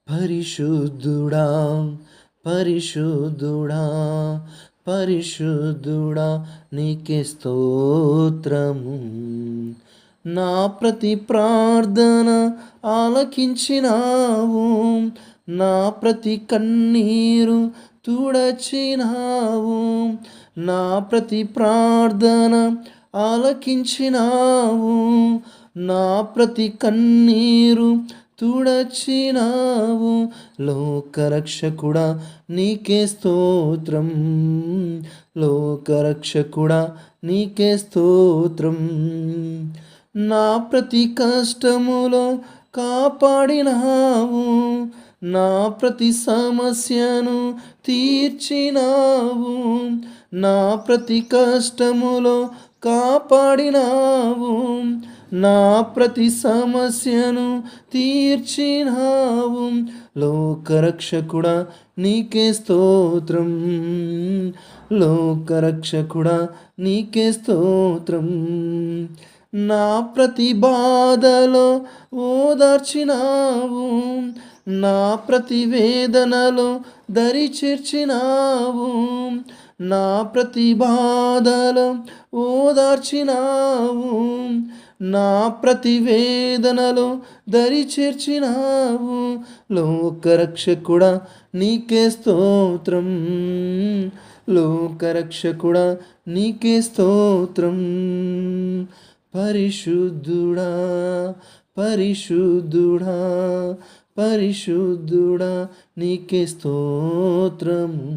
పరిశుద్ధుడా పరిశుద్ధుడా పరిశుద్ధుడా నీకే స్తోత్రము. నా ప్రతి ప్రార్థన ఆలకించినావు, నా ప్రతి కన్నీరు తుడచినావు. నా ప్రతి ప్రార్థన ఆలకించినావు, నా ప్రతి కన్నీరు తుడచినావు. లోకరక్షకుడా నీకే స్తోత్రం, లోకరక్షకుడా నీకే స్తోత్రం. నా ప్రతి కష్టములో కాపాడినావు, నా ప్రతి సమస్యను తీర్చినావు. నా ప్రతి కష్టములో కాపాడినావు, నా ప్రతి సమస్యను తీర్చినావు. లోకరక్షకుడా నీకే స్తోత్రం, లోకరక్షకుడా నీకే స్తోత్రం. నా ప్రతి బాధలో ఓదార్చినావు, నా ప్రతి వేదనలో దరి చేర్చినావు. నా ప్రతి బాధలో ఓదార్చినావు, నా ప్రతి వేదనలో దరి చేర్చినావు. లోకరక్షకుడా నీకే స్తోత్రం, లోకరక్షకుడా నీకే స్తోత్రం. పరిశుద్ధుడా పరిశుద్ధుడా పరిశుద్ధుడా నీకే స్తోత్రము.